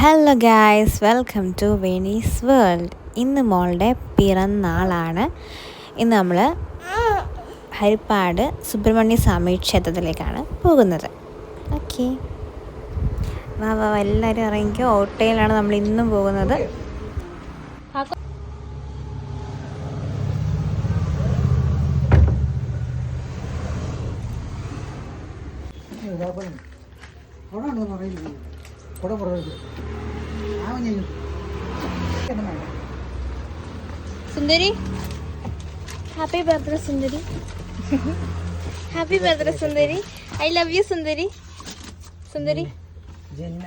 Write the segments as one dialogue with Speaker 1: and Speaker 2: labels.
Speaker 1: Hello guys, welcome to Veni's world. ഇന്ന് മോളുടെ പിറന്നാളാണ്. ഇന്ന് നമ്മൾ ഹരിപ്പാട് സുബ്രഹ്മണ്യ സ്വാമി ക്ഷേത്രത്തിലേക്കാണ് പോകുന്നത്. ഓക്കെ, വാ വാ എല്ലാവരും ഇറങ്ങിക്കോ. ഓട്ടോയിലാണ് നമ്മൾ ഇന്നും പോകുന്നത്. Sundari, happy birthday Sundari. Happy birthday Sundari. I love you Sundari. Sundari ജനിച്ച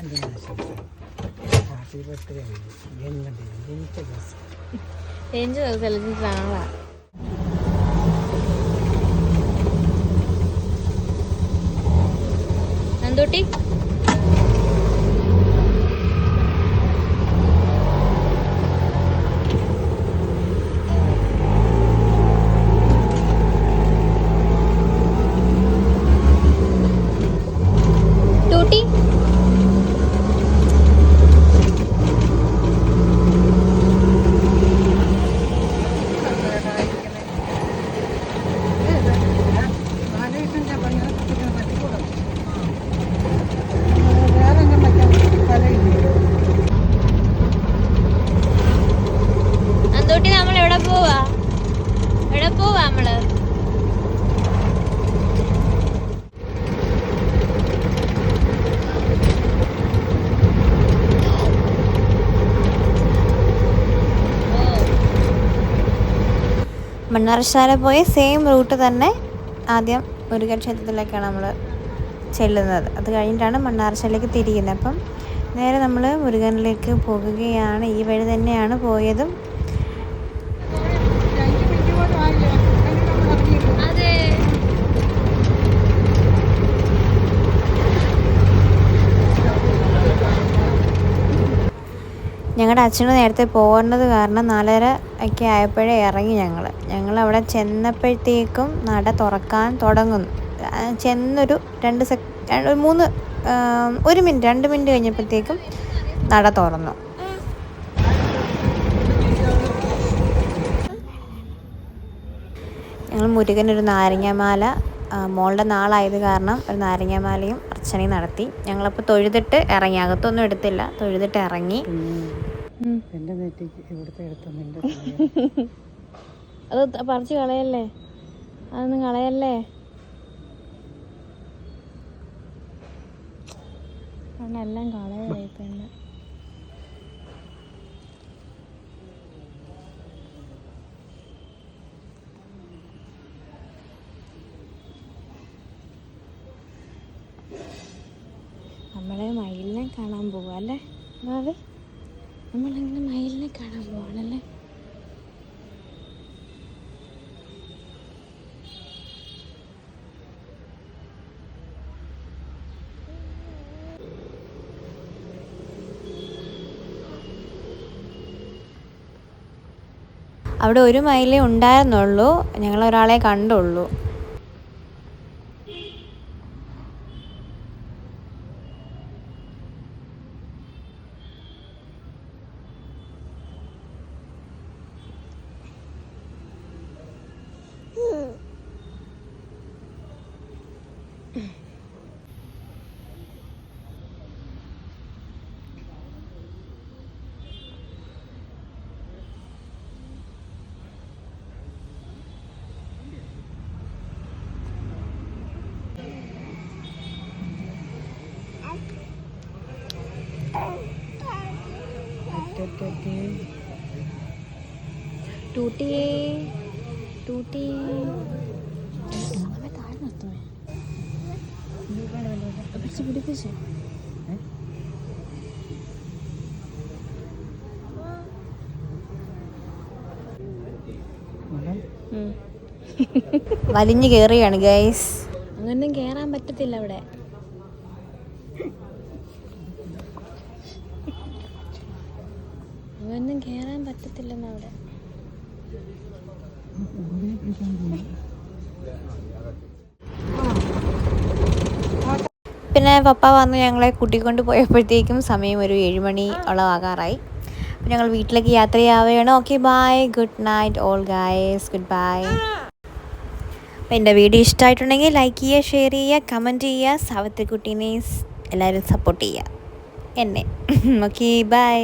Speaker 1: ദിവസം നന്ദൂട്ടി. ടൂട്ടി. നന്ദൂട്ടി, നമ്മൾ എവിടെ പോവാ? എവിടെ പോവാ നമ്മള്? മണ്ണാറശാല പോയ സെയിം റൂട്ട് തന്നെ ആദ്യം മുരുകൻ ക്ഷേത്രത്തിലേക്കാണ് നമ്മൾ ചെല്ലുന്നത്. അത് കഴിഞ്ഞിട്ടാണ് മണ്ണാറശാലയിലേക്ക് തിരിയുന്നത്. അപ്പം നേരെ നമ്മൾ മുരുകനിലേക്ക് പോകുകയാണ്. ഈ വഴി തന്നെയാണ് പോയതും. ഞങ്ങളുടെ അച്ഛന് നേരത്തെ പോകുന്നത് കാരണം 4:30 ഒക്കെ ആയപ്പോഴേ ഇറങ്ങി. ഞങ്ങൾ അവിടെ ചെന്നപ്പോഴത്തേക്കും നട തുറക്കാൻ തുടങ്ങുന്നു. ചെന്നൊരു 2 മിനിറ്റ് കഴിഞ്ഞപ്പോഴത്തേക്കും നട തുറന്നു. ഞങ്ങൾ മുരുകനൊരു നാരങ്ങാമാല, മോളുടെ നാളായത് കാരണം ഒരു നാരങ്ങാമാലയും അർച്ചനയും നടത്തി. ഞങ്ങളപ്പോൾ തൊഴുതിട്ട് ഇറങ്ങി. അകത്തൊന്നും എടുത്തില്ല, തൊഴുതിട്ട് ഇറങ്ങി. അത് പറിച്ച് കളയല്ലേ, അതൊന്നും കളയല്ലേ. എല്ലാം കളയായി തന്നെ. നമ്മളെ മയിലിനെ കാണാൻ പോവാ അല്ലേ ബാവേ? നമ്മളങ്ങനെ മയിലിനെ കാണാൻ പോവാണല്ലേ? അവിടെ ഒരു മയിലേ ഉണ്ടായിരുന്നുള്ളൂ, ഞങ്ങളൊരാളെ കണ്ടുള്ളൂ. ടൂട്ടിയേ ടൂട്ടി താഴെ നിർത്തുമേ പിടിപ്പിച്ചേ. വലിഞ്ഞു കയറിയാണ് ഗൈസ്. അങ്ങനൊന്നും കേറാൻ പറ്റത്തില്ല അവിടെ. അങ്ങനൊന്നും കേറാൻ പറ്റത്തില്ലെന്ന് അവിടെ. പിന്നെ പപ്പ വന്ന് ഞങ്ങളെ കൂട്ടിക്കൊണ്ട് പോയപ്പോഴത്തേക്കും സമയം ഒരു 7 മണി ആകാറായി. അപ്പോൾ ഞങ്ങൾ വീട്ടിലേക്ക് യാത്രയാവുകയാണ്. Okay bye, good night all guys, good bye. അപ്പോൾ എൻ്റെ വീഡിയോ ഇഷ്ടമായിട്ടുണ്ടെങ്കിൽ ലൈക്ക് ചെയ്യുക, ഷെയർ ചെയ്യുക, കമൻറ്റ് ചെയ്യുക. സാവിത്രിക്കുട്ടീനെ എല്ലാവരും സപ്പോർട്ട് ചെയ്യുക എന്നെ. Okay bye.